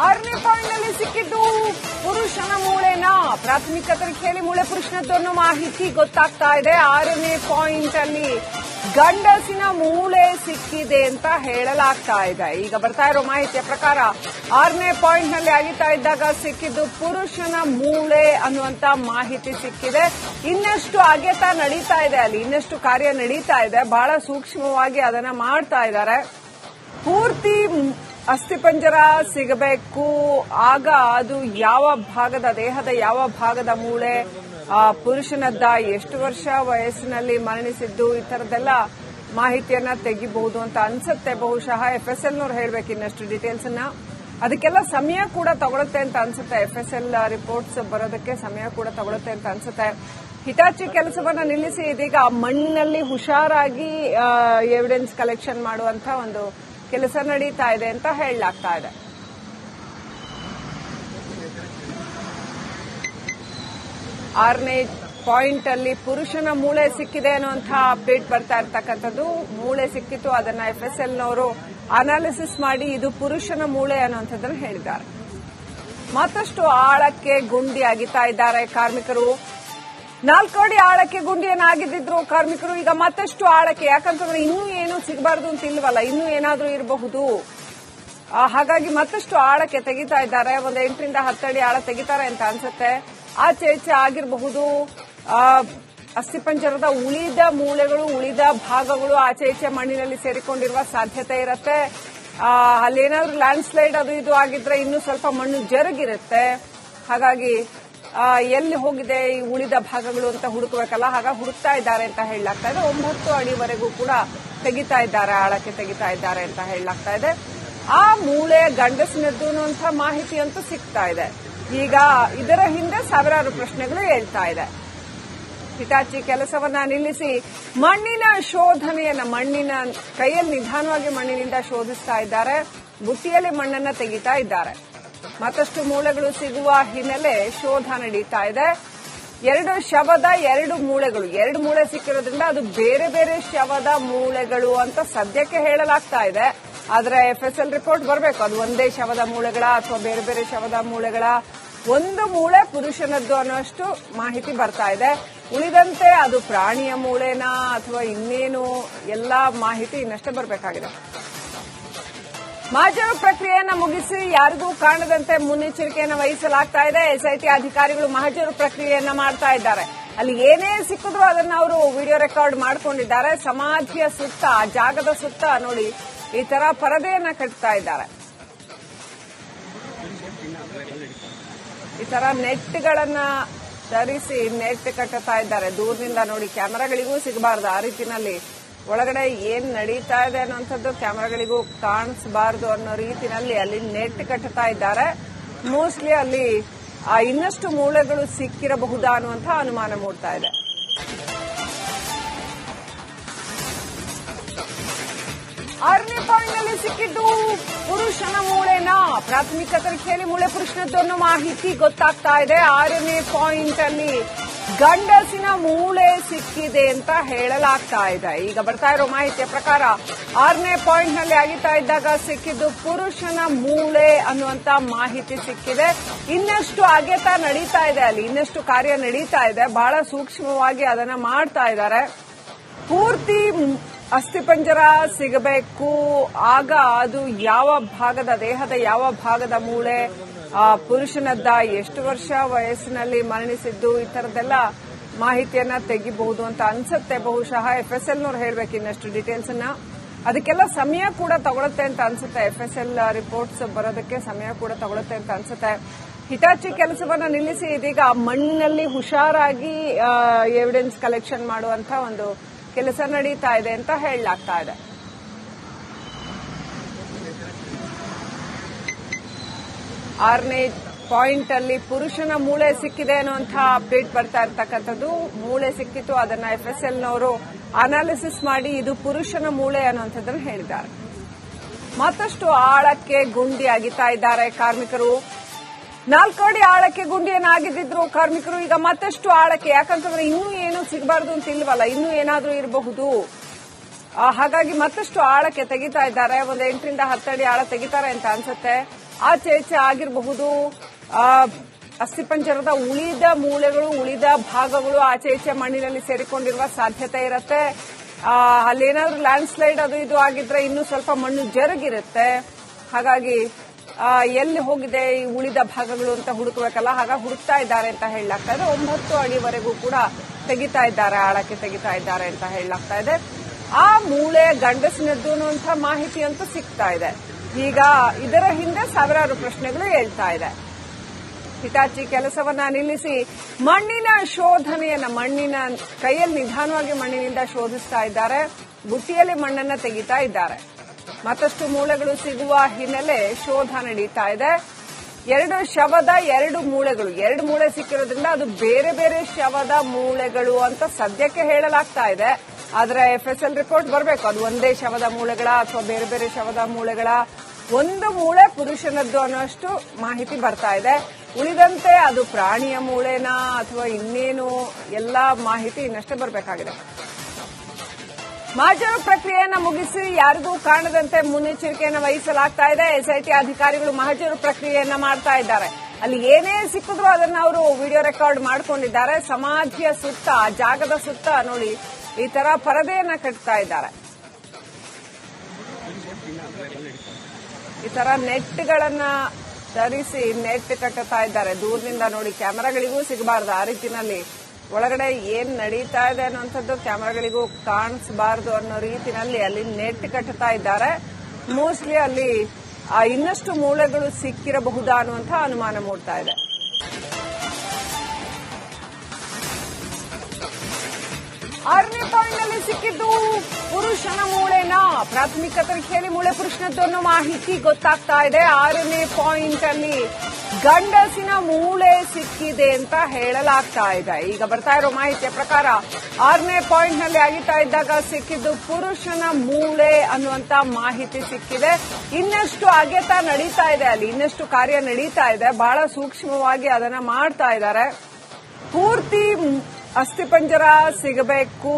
6ನೇ ಪಾಯಿಂಟ್ನಲ್ಲಿ ಸಿಕ್ಕಿದ್ದು ಪುರುಷನ ಮೂಳೆನಾ? ಪ್ರಾಥಮಿಕ ತನಿಖೆಯಲ್ಲಿ ಮೂಳೆ ಪುರುಷನದ್ದು ಅನ್ನೋ ಮಾಹಿತಿ ಗೊತ್ತಾಗ್ತಾ ಇದೆ. 6ನೇ ಪಾಯಿಂಟ್ ಅಲ್ಲಿ ಗಂಡಸಿನ ಮೂಳೆ ಸಿಕ್ಕಿದೆ ಅಂತ ಹೇಳಲಾಗ್ತಾ ಇದೆ. ಈಗ ಬರ್ತಾ ಇರೋ ಮಾಹಿತಿಯ ಪ್ರಕಾರ 6ನೇ ಪಾಯಿಂಟ್ ನಲ್ಲಿ ಅಗಿತಾ ಇದ್ದಾಗ ಸಿಕ್ಕಿದ್ದು ಪುರುಷನ ಮೂಳೆ ಅನ್ನುವಂತ ಮಾಹಿತಿ ಸಿಕ್ಕಿದೆ. ಇನ್ನಷ್ಟು ಅಗೆತ ನಡೀತಾ ಇದೆ, ಅಲ್ಲಿ ಇನ್ನಷ್ಟು ಕಾರ್ಯ ನಡೀತಾ ಇದೆ. ಬಹಳ ಸೂಕ್ಷ್ಮವಾಗಿ ಅದನ್ನ ಮಾಡ್ತಾ ಇದ್ದಾರೆ. ಪೂರ್ತಿ ಅಸ್ಥಿಪಂಜರ ಸಿಗಬೇಕು, ಆಗ ಅದು ಯಾವ ಭಾಗದ ದೇಹದ ಯಾವ ಭಾಗದ ಮೂಳೆ, ಪುರುಷನದ್ದ, ಎಷ್ಟು ವರ್ಷ ವಯಸ್ಸಿನಲ್ಲಿ ಮರಣಿಸಿದ್ದು, ಈ ತರದೆಲ್ಲ ಮಾಹಿತಿಯನ್ನ ತೆಗಿಬಹುದು ಅಂತ ಅನ್ಸುತ್ತೆ. ಬಹುಶಃ FSLನವ್ರು ಹೇಳ್ಬೇಕು ಇನ್ನಷ್ಟು ಡೀಟೇಲ್ಸ್ ಅನ್ನ. ಅದಕ್ಕೆಲ್ಲ ಸಮಯ ಕೂಡ ತಗೊಳುತ್ತೆ ಅಂತ ಅನ್ಸುತ್ತೆ. FSL ರಿಪೋರ್ಟ್ಸ್ ಬರೋದಕ್ಕೆ ಸಮಯ ಕೂಡ ತಗೊಳುತ್ತೆ ಅಂತ ಅನ್ಸುತ್ತೆ. ಹಿಟಾಚಿ ಕೆಲಸವನ್ನ ನಿಲ್ಲಿಸಿ ಇದೀಗ ಮಣ್ಣಿನಲ್ಲಿ ಹುಷಾರಾಗಿ ಎವಿಡೆನ್ಸ್ ಕಲೆಕ್ಷನ್ ಮಾಡುವಂತ ಒಂದು ಕೆಲಸ ನಡೀತಾ ಇದೆ ಅಂತ ಹೇಳಲಾಗ್ತಾ ಇದೆ. 6ನೇ ಪಾಯಿಂಟ್ ಅಲ್ಲಿ ಪುರುಷನ ಮೂಳೆ ಸಿಕ್ಕಿದೆ ಅನ್ನುವಂತಹ ಅಪ್ಡೇಟ್ ಬರ್ತಾ ಇರ್ತಕ್ಕಂಥದ್ದು. ಮೂಳೆ ಸಿಕ್ಕಿತ್ತು, ಅದನ್ನ FSLನವರು ಅನಾಲಿಸಿಸ್ ಮಾಡಿ ಇದು ಪುರುಷನ ಮೂಳೆ ಅನ್ನುವಂಥದ್ದನ್ನು ಹೇಳಿದ್ದಾರೆ. ಮತ್ತಷ್ಟು ಆಳಕ್ಕೆ ಗುಂಡಿ ಅಗಿತಾ ಇದ್ದಾರೆ ಕಾರ್ಮಿಕರು. 4 ಅಡಿ ಆಳಕ್ಕೆ ಗುಂಡಿಯನ್ನಾಗಿದ್ದಿದ್ರು ಕಾರ್ಮಿಕರು, ಈಗ ಮತ್ತಷ್ಟು ಆಳಕ್ಕೆ, ಯಾಕಂತಂದ್ರೆ ಇನ್ನೂ ಏನು ಸಿಗಬಾರದು ಅಂತ ಇಲ್ವಲ್ಲ, ಇನ್ನೂ ಏನಾದ್ರೂ ಇರಬಹುದು. ಹಾಗಾಗಿ ಮತ್ತಷ್ಟು ಆಳಕ್ಕೆ ತೆಗಿತಾ ಇದ್ದಾರೆ. ಒಂದು 8 ರಿಂದ 10 ಅಡಿ ಆಳ ತೆಗಿತಾರೆ ಅಂತ ಅನ್ಸುತ್ತೆ. ಆಚೆ ಈಚೆ ಆಗಿರಬಹುದು. ಅಸ್ಥಿಪಂಜರದ ಉಳಿದ ಮೂಳೆಗಳು, ಉಳಿದ ಭಾಗಗಳು ಆಚೆ ಈಚೆ ಮಣ್ಣಿನಲ್ಲಿ ಸೇರಿಕೊಂಡಿರುವ ಸಾಧ್ಯತೆ ಇರುತ್ತೆ. ಅಲ್ಲೇನಾದ್ರೂ ಲ್ಯಾಂಡ್ ಸ್ಲೈಡ್ ಅದು ಇದು ಆಗಿದ್ರೆ ಇನ್ನೂ ಸ್ವಲ್ಪ ಮಣ್ಣು ಜರುಗಿರುತ್ತೆ. ಹಾಗಾಗಿ ಎಲ್ಲಿ ಹೋಗಿದೆ ಈ ಉಳಿದ ಭಾಗಗಳು ಅಂತ ಹುಡುಕಬೇಕಲ್ಲ, ಹಾಗಾಗಿ ಹುಡುಕ್ತಾ ಇದ್ದಾರೆ ಅಂತ ಹೇಳಲಾಗ್ತಾ ಇದೆ. 9 ಅಡಿವರೆಗೂ ಕೂಡ ತೆಗಿತಾ ಇದ್ದಾರೆ, ಆಳಕ್ಕೆ ತೆಗಿತಾ ಇದ್ದಾರೆ ಅಂತ ಹೇಳಲಾಗ್ತಾ ಇದೆ. ಆ ಮೂಳೆ ಗಂಡಸಿನದ್ದು ಅನ್ನುವಂಥ ಮಾಹಿತಿ ಅಂತೂ ಸಿಗ್ತಾ ಇದೆ. ಈಗ ಇದರ ಹಿಂದೆ ಸಾವಿರಾರು ಪ್ರಶ್ನೆಗಳು ಹೇಳ್ತಾ ಇದೆ. ಹಿಟಾಚಿ ಕೆಲಸವನ್ನ ನಿಲ್ಲಿಸಿ ಮಣ್ಣಿನ ಶೋಧನೆಯನ್ನ, ಮಣ್ಣಿನ ಕೈಯಲ್ಲಿ ನಿಧಾನವಾಗಿ ಮಣ್ಣಿನಿಂದ ಶೋಧಿಸ್ತಾ ಇದ್ದಾರೆ. ಬುಟ್ಟಿಯಲ್ಲಿ ಮಣ್ಣನ್ನ ತೆಗಿತಾ ಇದ್ದಾರೆ. ಮತ್ತಷ್ಟು ಮೂಳೆಗಳು ಸಿಗುವ ಹಿನ್ನೆಲೆ ಶೋಧ ನಡೀತಾ ಇದೆ. 2 ಶವದ 2 ಮೂಳೆಗಳು, 2 ಮೂಳೆ ಸಿಕ್ಕಿರೋದ್ರಿಂದ ಅದು ಬೇರೆ ಬೇರೆ ಶವದ ಮೂಳೆಗಳು ಅಂತ ಸದ್ಯಕ್ಕೆ ಹೇಳಲಾಗ್ತಾ ಇದೆ. ಆದ್ರೆ FSL ರಿಪೋರ್ಟ್ ಬರಬೇಕು, ಅದು ಒಂದೇ ಶವದ ಮೂಳೆಗಳ ಅಥವಾ ಬೇರೆ ಬೇರೆ ಶವದ ಮೂಳೆಗಳ. ಒಂದು ಮೂಳೆ ಪುರುಷನದ್ದು ಅನ್ನೋಷ್ಟು ಮಾಹಿತಿ ಬರ್ತಾ ಇದೆ. ಉಳಿದಂತೆ ಅದು ಪ್ರಾಣಿಯ ಮೂಳೆನಾ ಅಥವಾ ಇನ್ನೇನು, ಎಲ್ಲಾ ಮಾಹಿತಿ ಇನ್ನಷ್ಟೇ ಬರಬೇಕಾಗಿದೆ. ಮಹಜರು ಪ್ರಕ್ರಿಯೆಯನ್ನು ಮುಗಿಸಿ ಯಾರಿಗೂ ಕಾಣದಂತೆ ಮುನ್ನೆಚ್ಚರಿಕೆಯನ್ನು ವಹಿಸಲಾಗ್ತಾ ಇದೆ. SIT ಅಧಿಕಾರಿಗಳು ಮಹಜರು ಪ್ರಕ್ರಿಯೆಯನ್ನ ಮಾಡ್ತಾ ಇದ್ದಾರೆ. ಅಲ್ಲಿ ಏನೇ ಸಿಕ್ಕಿದ್ರು ಅದನ್ನ ಅವರು ವಿಡಿಯೋ ರೆಕಾರ್ಡ್ ಮಾಡಿಕೊಂಡಿದ್ದಾರೆ. ಸಮಾಧಿಯ ಸುತ್ತ, ಜಾಗದ ಸುತ್ತ ನೋಡಿ ಈ ತರ ಪರದೆಯನ್ನ ಕಟ್ತಾ ಇದ್ದಾರೆ. ಈ ತರ ನೆಟ್ಗಳನ್ನ ಧರಿಸಿ ನೆಟ್ ಕಟ್ಟುತ್ತಾ ಇದ್ದಾರೆ. ದೂರದಿಂದ ನೋಡಿ, ಕ್ಯಾಮೆರಾಗಳಿಗೂ ಸಿಗಬಾರ್ದು ಆ ರೀತಿನಲ್ಲಿ. ಒಳಗಡೆ ಏನ್ ನಡೀತಾ ಇದೆ ಅನ್ನೋಂಥದ್ದು ಕ್ಯಾಮೆರಾಗಳಿಗೂ ಕಾಣಿಸಬಾರದು ಅನ್ನೋ ರೀತಿನಲ್ಲಿ ಅಲ್ಲಿ ನೆಟ್ ಕಟ್ಟುತ್ತಾ ಇದ್ದಾರೆ. ಮೋಸ್ಟ್ಲಿ ಅಲ್ಲಿ ಇನ್ನಷ್ಟು ಮೂಳೆಗಳು ಸಿಕ್ಕಿರಬಹುದಾ ಅನ್ನುವಂಥ ಅನುಮಾನ ಮೂಡ್ತಾ ಇದೆ. ಆರನೇ ಪಾಯಿಂಟ್ನಲ್ಲಿ ಸಿಕ್ಕಿದ್ದು ಪುರುಷನ ಮೂಳೆನಾ? ಪ್ರಾಥಮಿಕ ತನಿಖೆಯಲ್ಲಿ ಮೂಳೆ ಪುರುಷನದ್ದು ಅನ್ನೋ ಮಾಹಿತಿ ಗೊತ್ತಾಗ್ತಾ ಇದೆ. 6ನೇ ಪಾಯಿಂಟ್ ಅಲ್ಲಿ ಗಂಡಸಿನ ಮೂಳೆ ಸಿಕ್ಕಿದೆ ಅಂತ ಹೇಳಲಾಗ್ತಾ ಇದೆ. ಈಗ ಬರ್ತಾ ಇರೋ ಮಾಹಿತಿಯ ಪ್ರಕಾರ 6ನೇ ಪಾಯಿಂಟ್ ನಲ್ಲಿ ಅಗಿತಾ ಇದ್ದಾಗ ಸಿಕ್ಕಿದ್ದು ಪುರುಷನ ಮೂಳೆ ಅನ್ನುವಂತ ಮಾಹಿತಿ ಸಿಕ್ಕಿದೆ. ಇನ್ನಷ್ಟು ಅಗೆತ ನಡೀತಾ ಇದೆ, ಅಲ್ಲಿ ಇನ್ನಷ್ಟು ಕಾರ್ಯ ನಡೀತಾ ಇದೆ. ಬಹಳ ಸೂಕ್ಷ್ಮವಾಗಿ ಅದನ್ನ ಮಾಡ್ತಾ ಇದ್ದಾರೆ. ಪೂರ್ತಿ ಅಸ್ಥಿಪಂಜರ ಸಿಗಬೇಕು, ಆಗ ಅದು ಯಾವ ಭಾಗದ ದೇಹದ ಯಾವ ಭಾಗದ ಮೂಳೆ, ಪುರುಷನದ್ದ, ಎಷ್ಟು ವರ್ಷ ವಯಸ್ಸಿನಲ್ಲಿ ಮರಣಿಸಿದ್ದು, ಈ ತರದೆಲ್ಲ ಮಾಹಿತಿಯನ್ನ ತೆಗಿಬಹುದು ಅಂತ ಅನ್ಸುತ್ತೆ. ಬಹುಶಃ FSLನವ್ರು ಹೇಳ್ಬೇಕು ಇನ್ನಷ್ಟು ಡೀಟೇಲ್ಸ್ ಅನ್ನ. ಅದಕ್ಕೆಲ್ಲ ಸಮಯ ಕೂಡ ತಗೊಳುತ್ತೆ ಅಂತ ಅನ್ಸುತ್ತೆ. FSL ರಿಪೋರ್ಟ್ಸ್ ಬರೋದಕ್ಕೆ ಸಮಯ ಕೂಡ ತಗೊಳುತ್ತೆ ಅಂತ ಅನ್ಸುತ್ತೆ. ಹಿಟಾಚಿ ಕೆಲಸವನ್ನ ನಿಲ್ಲಿಸಿ ಇದೀಗ ಮಣ್ಣಿನಲ್ಲಿ ಹುಷಾರಾಗಿ ಎವಿಡೆನ್ಸ್ ಕಲೆಕ್ಷನ್ ಮಾಡುವಂತ ಒಂದು ಕೆಲಸ ನಡೀತಾ ಇದೆ ಅಂತ ಹೇಳಲಾಗ್ತಾ ಇದೆ. ಆರನೇ ಪಾಯಿಂಟ್ ಅಲ್ಲಿ ಪುರುಷನ ಮೂಳೆ ಸಿಕ್ಕಿದೆ ಅನ್ನುವಂತಹ ಅಪ್ಡೇಟ್ ಬರ್ತಾ ಇರ್ತಕ್ಕಂಥದ್ದು. ಮೂಳೆ ಸಿಕ್ಕಿತ್ತು, ಅದನ್ನ FSLನವರು ಅನಾಲಿಸಿಸ್ ಮಾಡಿ ಇದು ಪುರುಷನ ಮೂಳೆ ಅನ್ನುವಂಥದ್ದನ್ನು ಹೇಳಿದ್ದಾರೆ. ಮತ್ತಷ್ಟು ಆಳಕ್ಕೆ ಗುಂಡಿ ಅಗಿತಾ ಇದ್ದಾರೆ ಕಾರ್ಮಿಕರು. 4 ಅಡಿ ಆಳಕ್ಕೆ ಗುಂಡಿಯನ್ನಾಗಿದ್ದಿದ್ರು ಕಾರ್ಮಿಕರು, ಈಗ ಮತ್ತಷ್ಟು ಆಳಕ್ಕೆ, ಯಾಕಂತಂದ್ರೆ ಇನ್ನೂ ಏನು ಸಿಗಬಾರದು ಅಂತ ಇಲ್ವಲ್ಲ, ಇನ್ನೂ ಏನಾದ್ರೂ ಇರಬಹುದು. ಹಾಗಾಗಿ ಮತ್ತಷ್ಟು ಆಳಕ್ಕೆ ತೆಗಿತಾ ಇದ್ದಾರೆ. ಒಂದು 8 ರಿಂದ 10 ಅಡಿ ಆಳ ತೆಗಿತಾರೆ ಅಂತ ಅನ್ಸುತ್ತೆ. ಆಚೆ ಈಚೆ ಆಗಿರಬಹುದು. ಅಸ್ಥಿಪಂಜರದ ಉಳಿದ ಮೂಳೆಗಳು, ಉಳಿದ ಭಾಗಗಳು ಆಚೆ ಈಚೆ ಮಣ್ಣಿನಲ್ಲಿ ಸೇರಿಕೊಂಡಿರುವ ಸಾಧ್ಯತೆ ಇರುತ್ತೆ. ಅಲ್ಲೇನಾದ್ರೂ ಲ್ಯಾಂಡ್ ಸ್ಲೈಡ್ ಅದು ಇದು ಆಗಿದ್ರೆ ಇನ್ನೂ ಸ್ವಲ್ಪ ಮಣ್ಣು ಜರುಗಿರುತ್ತೆ. ಹಾಗಾಗಿ ಎಲ್ಲಿ ಹೋಗಿದೆ ಈ ಉಳಿದ ಭಾಗಗಳು ಅಂತ ಹುಡುಕಬೇಕಲ್ಲ, ಹಾಗಾಗಿ ಹುಡುಕ್ತಾ ಇದ್ದಾರೆ ಅಂತ ಹೇಳಲಾಗ್ತಾ ಇದೆ. 9 ಅಡಿವರೆಗೂ ಕೂಡ ತೆಗಿತಾ ಇದ್ದಾರೆ, ಆಳಕ್ಕೆ ತೆಗಿತಾ ಇದ್ದಾರೆ ಅಂತ ಹೇಳಲಾಗ್ತಾ ಇದೆ. ಆ ಮೂಳೆ ಗಂಡಸಿನದ್ದು ಅನ್ನುವಂಥ ಮಾಹಿತಿ ಅಂತೂ ಸಿಗ್ತಾ ಇದೆ. ಈಗ ಇದರ ಹಿಂದೆ ಸಾವಿರಾರು ಪ್ರಶ್ನೆಗಳು ಹೇಳ್ತಾ ಇದೆ. ಹಿಟಾಚಿ ಕೆಲಸವನ್ನ ನಿಲ್ಲಿಸಿ ಮಣ್ಣಿನ ಶೋಧನೆಯನ್ನ, ಮಣ್ಣಿನ ಕೈಯಲ್ಲಿ ನಿಧಾನವಾಗಿ ಮಣ್ಣಿನಿಂದ ಶೋಧಿಸ್ತಾ ಇದ್ದಾರೆ. ಬುಟ್ಟಿಯಲ್ಲಿ ಮಣ್ಣನ್ನ ತೆಗಿತಾ ಇದ್ದಾರೆ. ಮತ್ತಷ್ಟು ಮೂಳೆಗಳು ಸಿಗುವ ಹಿನ್ನೆಲೆ ಶೋಧ ನಡೀತಾ ಇದೆ. 2 ಶವದ 2 ಮೂಳೆಗಳು, 2 ಮೂಳೆ ಸಿಕ್ಕಿರೋದ್ರಿಂದ ಅದು ಬೇರೆ ಬೇರೆ ಶವದ ಮೂಳೆಗಳು ಅಂತ ಸದ್ಯಕ್ಕೆ ಹೇಳಲಾಗ್ತಾ ಇದೆ. ಆದ್ರೆ FSL ರಿಪೋರ್ಟ್ ಬರಬೇಕು, ಅದು ಒಂದೇ ಶವದ ಮೂಳೆಗಳ ಅಥವಾ ಬೇರೆ ಬೇರೆ ಶವದ ಮೂಳೆಗಳ. ಒಂದು ಮೂಳೆ ಪುರುಷನದ್ದು ಅನ್ನೋಷ್ಟು ಮಾಹಿತಿ ಬರ್ತಾ ಇದೆ. ಉಳಿದಂತೆ ಅದು ಪ್ರಾಣಿಯ ಮೂಳೆನಾ ಅಥವಾ ಇನ್ನೇನು, ಎಲ್ಲಾ ಮಾಹಿತಿ ಇನ್ನಷ್ಟೇ ಬರಬೇಕಾಗಿದೆ. ಮಹಜರು ಪ್ರಕ್ರಿಯೆಯನ್ನ ಮುಗಿಸಿ ಯಾರಿಗೂ ಕಾಣದಂತೆ ಮುನ್ನೆಚ್ಚರಿಕೆಯನ್ನು ವಹಿಸಲಾಗ್ತಾ ಇದೆ. SIT ಅಧಿಕಾರಿಗಳು ಮಹಜರು ಪ್ರಕ್ರಿಯೆಯನ್ನ ಮಾಡ್ತಾ ಇದ್ದಾರೆ. ಅಲ್ಲಿ ಏನೇ ಸಿಕ್ಕಿದ್ರು ಅದನ್ನ ಅವರು ವಿಡಿಯೋ ರೆಕಾರ್ಡ್ ಮಾಡ್ಕೊಂಡಿದ್ದಾರೆ. ಸಮಾಧಿಯ ಸುತ್ತ, ಜಾಗದ ಸುತ್ತ ನೋಡಿ ಈ ತರ ಪರದೆಯನ್ನ ಕಟ್ತಾ ಇದ್ದಾರೆ. ಈ ತರ ನೆಟ್ಗಳನ್ನ ಧರಿಸಿ ನೆಟ್ ಕಟ್ಟುತ್ತಾ ಇದ್ದಾರೆ. ದೂರದಿಂದ ನೋಡಿ, ಕ್ಯಾಮೆರಾಗಳಿಗೂ ಸಿಗಬಾರದು ಆ ರೀತಿನಲ್ಲಿ. ಒಳಗಡೆ ಏನ್ ನಡೀತಾ ಇದೆ ಅನ್ನುವಂಥದ್ದು ಕ್ಯಾಮೆರಾಗಳಿಗೂ ಕಾಣಿಸಬಾರದು ಅನ್ನೋ ರೀತಿನಲ್ಲಿ ಅಲ್ಲಿ ನೆಟ್ ಕಟ್ಟುತ್ತಾ ಇದ್ದಾರೆ. ಮೋಸ್ಟ್ಲಿ ಅಲ್ಲಿ ಇನ್ನಷ್ಟು ಮೂಳೆಗಳು ಸಿಕ್ಕಿರಬಹುದಾ ಅನ್ನುವಂಥ ಅನುಮಾನ ಮೂಡ್ತಾ ಇದೆ. ಆರನೇ ಪಾಯಿಂಟ್ನಲ್ಲಿ ಸಿಕ್ಕಿದ್ದು ಪುರುಷನ ಮೂಳೆನ. ಪ್ರಾಥಮಿಕ ತನಿಖೆಯಲ್ಲಿ ಮೂಳೆ ಪುರುಷನದ್ದು ಅನ್ನೋ ಮಾಹಿತಿ ಗೊತ್ತಾಗ್ತಾ ಇದೆ. 6ನೇ ಪಾಯಿಂಟ್ ಅಲ್ಲಿ ಗಂಡಸಿನ ಮೂಳೆ ಸಿಕ್ಕಿದೆ ಅಂತ ಹೇಳಲಾಗ್ತಾ ಇದೆ. ಈಗ ಬರ್ತಾ ಇರೋ ಮಾಹಿತಿಯ ಪ್ರಕಾರ 6ನೇ ಪಾಯಿಂಟ್ ನಲ್ಲಿ ಅಗಿತಾ ಇದ್ದಾಗ ಸಿಕ್ಕಿದ್ದು ಪುರುಷನ ಮೂಳೆ ಅನ್ನುವಂತ ಮಾಹಿತಿ ಸಿಕ್ಕಿದೆ. ಇನ್ನಷ್ಟು ಅಗೆತ ನಡೀತಾ ಇದೆ, ಅಲ್ಲಿ ಇನ್ನಷ್ಟು ಕಾರ್ಯ ನಡೀತಾ ಇದೆ. ಬಹಳ ಸೂಕ್ಷ್ಮವಾಗಿ ಅದನ್ನ ಮಾಡ್ತಾ ಇದ್ದಾರೆ. ಪೂರ್ತಿ ಅಸ್ಥಿಪಂಜರ ಸಿಗಬೇಕು.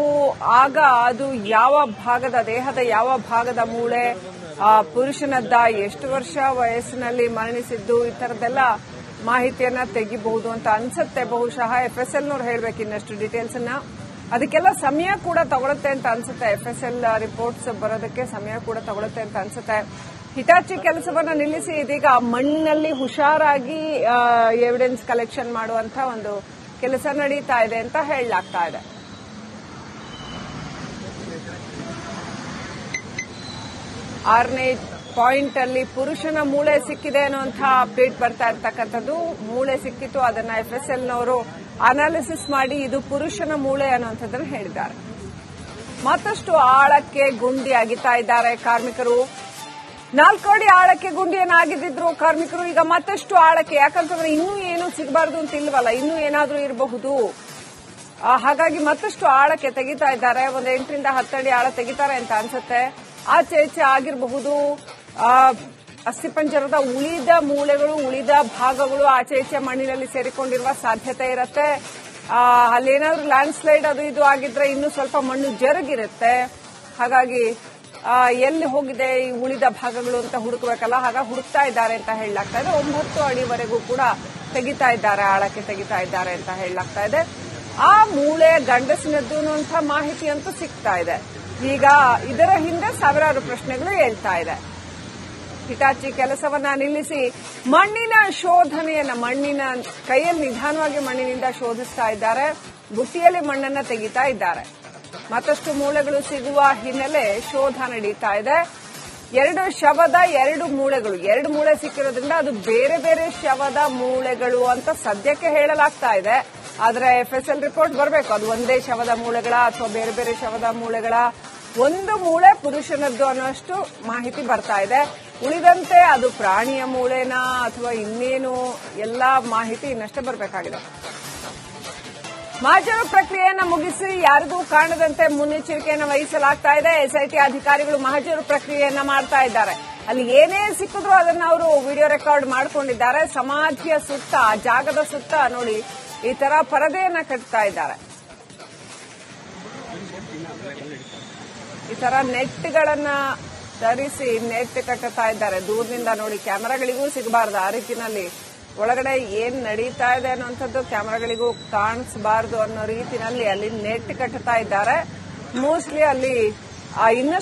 ಆಗ ಅದು ಯಾವ ಭಾಗದ, ದೇಹದ ಯಾವ ಭಾಗದ ಮೂಳೆ, ಪುರುಷನದ್ದ, ಎಷ್ಟು ವರ್ಷ ವಯಸ್ಸಿನಲ್ಲಿ ಮರಣಿಸಿದ್ದು, ಈ ತರದೆಲ್ಲ ಮಾಹಿತಿಯನ್ನ ತೆಗಿಬಹುದು ಅಂತ ಅನ್ಸುತ್ತೆ. ಬಹುಶಃ FSLನವ್ರು ಹೇಳ್ಬೇಕು ಇನ್ನಷ್ಟು ಡೀಟೇಲ್ಸ್ ಅನ್ನ. ಅದಕ್ಕೆಲ್ಲ ಸಮಯ ಕೂಡ ತಗೊಳುತ್ತೆ ಅಂತ ಅನ್ಸುತ್ತೆ. FSL ರಿಪೋರ್ಟ್ಸ್ ಬರೋದಕ್ಕೆ ಸಮಯ ಕೂಡ ತಗೊಳುತ್ತೆ ಅಂತ ಅನ್ಸುತ್ತೆ. ಹಿಟಾಚಿ ಕೆಲಸವನ್ನ ನಿಲ್ಲಿಸಿ ಇದೀಗ ಮಣ್ಣಿನಲ್ಲಿ ಹುಷಾರಾಗಿ ಎವಿಡೆನ್ಸ್ ಕಲೆಕ್ಷನ್ ಮಾಡುವಂತ ಒಂದು ಕೆಲಸ ನಡೀತಾ ಇದೆ ಅಂತ ಹೇಳಲಾಗ್ತಾ ಇದೆ. ಆರನೇ ಪಾಯಿಂಟ್ ಅಲ್ಲಿ ಪುರುಷನ ಮೂಳೆ ಸಿಕ್ಕಿದೆ ಅನ್ನುವಂಥ ಅಪ್ಡೇಟ್ ಬರ್ತಾ ಇರ್ತಕ್ಕಂಥದ್ದು. ಮೂಳೆ ಸಿಕ್ಕಿತ್ತು, ಅದನ್ನ FSLನವರು ಅನಾಲಿಸಿಸ್ ಮಾಡಿ ಇದು ಪುರುಷನ ಮೂಳೆ ಅನ್ನುವಂಥದ್ದನ್ನು ಹೇಳಿದ್ದಾರೆ. ಮತ್ತಷ್ಟು ಆಳಕ್ಕೆ ಗುಂಡಿ ಅಗಿತಾ ಇದ್ದಾರೆ ಕಾರ್ಮಿಕರು. 4 ಅಡಿ ಆಳಕ್ಕೆ ಗುಂಡಿಯನ್ನಾಗಿದ್ರು ಕಾರ್ಮಿಕರು. ಈಗ ಮತ್ತಷ್ಟು ಆಳಕ್ಕೆ, ಯಾಕಂತಂದ್ರೆ ಇನ್ನೂ ಏನು ಸಿಗಬಾರದು ಅಂತ ಇಲ್ವಲ್ಲ, ಇನ್ನೂ ಏನಾದ್ರೂ ಇರಬಹುದು. ಹಾಗಾಗಿ ಮತ್ತಷ್ಟು ಆಳಕ್ಕೆ ತೆಗಿತಾ ಇದ್ದಾರೆ. ಒಂದು 8 ರಿಂದ 10 ಅಡಿ ಆಳ ತೆಗಿತಾರೆ ಅಂತ ಅನ್ಸುತ್ತೆ. ಆಚೆ ಈಚೆ ಆಗಿರಬಹುದು. ಅಸ್ಥಿಪಂಜರದ ಉಳಿದ ಮೂಳೆಗಳು, ಉಳಿದ ಭಾಗಗಳು ಆಚೆ ಈಚೆ ಮಣ್ಣಿನಲ್ಲಿ ಸೇರಿಕೊಂಡಿರುವ ಸಾಧ್ಯತೆ ಇರುತ್ತೆ. ಅಲ್ಲೇನಾದ್ರೂ ಲ್ಯಾಂಡ್ ಸ್ಲೈಡ್ ಅದು ಇದು ಆಗಿದ್ರೆ ಇನ್ನೂ ಸ್ವಲ್ಪ ಮಣ್ಣು ಜರುಗಿರುತ್ತೆ. ಹಾಗಾಗಿ ಎಲ್ಲಿ ಹೋಗಿದೆ ಈ ಉಳಿದ ಭಾಗಗಳು ಅಂತ ಹುಡುಕಬೇಕಲ್ಲ, ಹಾಗಾಗಿ ಹುಡುಕ್ತಾ ಇದ್ದಾರೆ ಅಂತ ಹೇಳಲಾಗ್ತಾ ಇದೆ. 9 ಅಡಿವರೆಗೂ ಕೂಡ ತೆಗಿತಾ ಇದ್ದಾರೆ, ಆಳಕ್ಕೆ ತೆಗಿತಾ ಇದ್ದಾರೆ ಅಂತ ಹೇಳಲಾಗ್ತಾ ಇದೆ. ಆ ಮೂಳೆ ಗಂಡಸಿನದ್ದು ಅನ್ನುವಂಥ ಮಾಹಿತಿ ಅಂತೂ ಸಿಗ್ತಾ ಇದೆ. ಈಗ ಇದರ ಹಿಂದೆ ಸಾವಿರಾರು ಪ್ರಶ್ನೆಗಳು ಹೇಳ್ತಾ ಇದೆ. ಹಿಟಾಚಿ ಕೆಲಸವನ್ನ ನಿಲ್ಲಿಸಿ ಮಣ್ಣಿನ ಶೋಧನೆಯನ್ನ, ಮಣ್ಣಿನ ಕೈಯಲ್ಲಿ ನಿಧಾನವಾಗಿ ಮಣ್ಣಿನಿಂದ ಶೋಧಿಸ್ತಾ ಇದ್ದಾರೆ. ಬುಟ್ಟಿಯಲ್ಲಿ ಮಣ್ಣನ್ನ ತೆಗಿತಾ ಇದ್ದಾರೆ. ಮತ್ತಷ್ಟು ಮೂಳೆಗಳು ಸಿಗುವ ಹಿನ್ನೆಲೆ ಶೋಧ ನಡೀತಾ ಇದೆ. 2 ಶವದ 2 ಮೂಳೆಗಳು, 2 ಮೂಳೆ ಸಿಕ್ಕಿರೋದ್ರಿಂದ ಅದು ಬೇರೆ ಬೇರೆ ಶವದ ಮೂಳೆಗಳು ಅಂತ ಸದ್ಯಕ್ಕೆ ಹೇಳಲಾಗ್ತಾ ಇದೆ. ಆದ್ರೆ FSL ರಿಪೋರ್ಟ್ ಬರಬೇಕು, ಅದು ಒಂದೇ ಶವದ ಮೂಳೆಗಳ ಅಥವಾ ಬೇರೆ ಬೇರೆ ಶವದ ಮೂಳೆಗಳ. ಒಂದು ಮೂಳೆ ಪುರುಷನದ್ದು ಅನ್ನೋಷ್ಟು ಮಾಹಿತಿ ಬರ್ತಾ ಇದೆ. ಉಳಿದಂತೆ ಅದು ಪ್ರಾಣಿಯ ಮೂಳೆನಾ ಅಥವಾ ಇನ್ನೇನು, ಎಲ್ಲಾ ಮಾಹಿತಿ ಇನ್ನಷ್ಟೇ ಬರಬೇಕಾಗಿದೆ. ಮಹಜರು ಪ್ರಕ್ರಿಯೆಯನ್ನ ಮುಗಿಸಿ ಯಾರಿಗೂ ಕಾಣದಂತೆ ಮುನ್ನೆಚ್ಚರಿಕೆಯನ್ನು ವಹಿಸಲಾಗ್ತಾ ಇದೆ. SIT ಅಧಿಕಾರಿಗಳು ಮಹಜರು ಪ್ರಕ್ರಿಯೆಯನ್ನ ಮಾಡ್ತಾ ಇದ್ದಾರೆ. ಅಲ್ಲಿ ಏನೇ ಸಿಕ್ಕಿದ್ರು ಅದನ್ನ ಅವರು ವಿಡಿಯೋ ರೆಕಾರ್ಡ್ ಮಾಡ್ಕೊಂಡಿದ್ದಾರೆ. ಸಮಾಧಿಯ ಸುತ್ತ, ಜಾಗದ ಸುತ್ತ ನೋಡಿ ಈ ತರ ಪರದೆಯನ್ನ ಕಟ್ತಾ ಇದ್ದಾರೆ. ಈ ತರ ನೆಟ್ಗಳನ್ನ ತರಿಸಿ ನೆಟ್ ಕಟ್ಟುತ್ತಾ ಇದ್ದಾರೆ. ದೂರದಿಂದ ನೋಡಿ, ಕ್ಯಾಮೆರಾಗಳಿಗೂ ಸಿಗಬಾರ್ದು ಆ ರೀತಿನಲ್ಲಿ. ಒಳಗಡೆ ಏನ್ ನಡೀತಾ ಇದೆ ಅನ್ನುವಂಥದ್ದು ಕ್ಯಾಮೆರಾಗಳಿಗೂ ಕಾಣಿಸಬಾರ್ದು ಅನ್ನೋ ರೀತಿನಲ್ಲಿ ಅಲ್ಲಿ ನೆಟ್ ಕಟ್ಟುತ್ತಾ ಇದ್ದಾರೆ. ಮೋಸ್ಟ್ಲಿ ಅಲ್ಲಿ ಇನ್ನಷ್ಟು